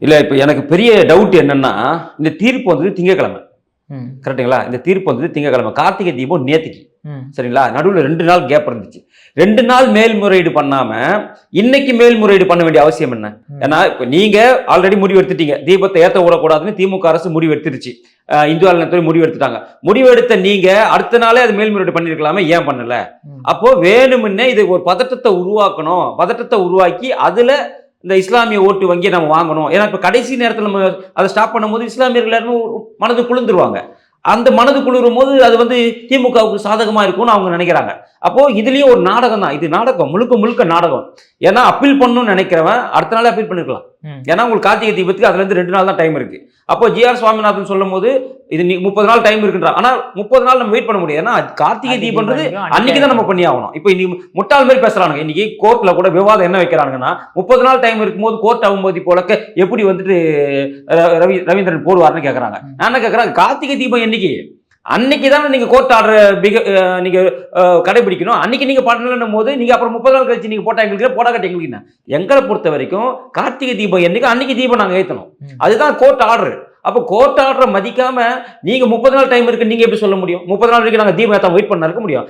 இல்ல இப்ப எனக்கு பெரிய டவுட் என்னன்னா, இந்த தீர்ப்பு வந்தது திங்கட்கிழமை. கரெக்ட்டுங்களா? இந்த தீர்ப்பு வந்தது திங்கட்கிழமை. கார்த்திகை தீபம் நேத்திக்கு. சரிங்களா? நடுவுல 2 நாள் கேப் இருந்துச்சு. 2 நாள் மேல்முறையீடு பண்ணாம, இன்னைக்கு மேல்முறையீடு பண்ண வேண்டிய அவசியம் என்ன? ஏன்னா, இப்ப நீங்க ஆல்ரெடி முடிவு எடுத்துட்டீங்க. தீபத்த ஏத்த விடக்கூடாதுன்னு திமுக அரசு முடிவு எடுத்துருச்சு. இந்து அறநிலையத்துறை முடிவு எடுத்துட்டாங்க. முடிவெடுத்த நீங்க அடுத்த நாளே அது மேல்முறையீடு பண்ணியிருக்கலாமே, ஏன் பண்ணல? அப்போ வேணுமுன்னே இது ஒரு பதட்டத்த உருவாக்கணும். பதட்டத்த உருவாக்கி அதுல இந்த இஸ்லாமிய ஓட்டு வங்கியை நம்ம வாங்கணும். ஏன்னா இப்ப கடைசி நேரத்துல நம்ம அதை ஸ்டாப் பண்ணும்போது இஸ்லாமியர்கள் எல்லாரும் மனது குளிர்ந்துருவாங்க. அந்த மனது குளிரும் போது அது வந்து திமுகவுக்கு சாதகமா இருக்கும்னு அவங்க நினைக்கிறாங்க. அப்போ இதுலயும் ஒரு நாடகம் தான். இது நாடகம், முழுக்க முழுக்க நாடகம். ஏன்னா அப்பீல் பண்ணணும்னு நினைக்கிறவன் அடுத்த நாளே அப்பீல் பண்ணிருக்கலாம். ஏன்னா உங்களுக்கு கார்த்திகை தீபத்துக்கு அதுல இருந்து 2 நாள் தான் டைம் இருக்கு. அப்போ ஜி.ஆர். சுவாமிநாதன் சொல்லும் போது இது 30 நாள் டைம் இருக்குன்றாங்க. ஆனா 30 நாள் நம்ம வெயிட் பண்ண முடியாது. ஏன்னா கார்த்திகை தீபம்ன்றது அன்னைக்கு தான் நம்ம பண்ணி ஆகணும். இப்போ இன்னைக்கு முட்டாள் மாதிரி பேசுறானுங்க. இன்னைக்கு கோர்ட்ல கூட விவாதம் என்ன வைக்கிறாங்கன்னா 30 நாள் டைம் இருக்கும்போது கோர்ட் ஆகும்போது போல எப்படி வந்துட்டு ரவீந்திரன் போடுவார்னு கேட்கறாங்க. நான் என்ன கேட்கறேன், கார்த்திகை தீபம் என்னைக்கு? அன்னைக்கு தானே நீங்க கோர்ட் ஆர்டர் நீங்க கடைபிடிக்கணும். அன்னைக்கு நீங்க பண்ணலன்னும் போது நீங்க அப்புறம் 30 நாள் கழிச்சு நீங்க போட்டா எங்களுக்கு போடா கட்டி எங்களுக்கு என்ன? எங்களை பொறுத்த வரைக்கும் கார்த்திகை தீபம் என்னைக்கு அன்னைக்கு தீபம் நாங்க ஏத்தணும். அதுதான் கோர்ட் ஆர்டர். அப்போ கோர்ட் ஆர்டரை மதிக்காம நீங்க 30 நாள் டைம் இருக்கு நீங்க எப்படி சொல்ல முடியும்? 30 நாள் வரைக்கும் நாங்க தீபம் ஏத்தாம வெயிட் பண்ண இருக்க முடியும்?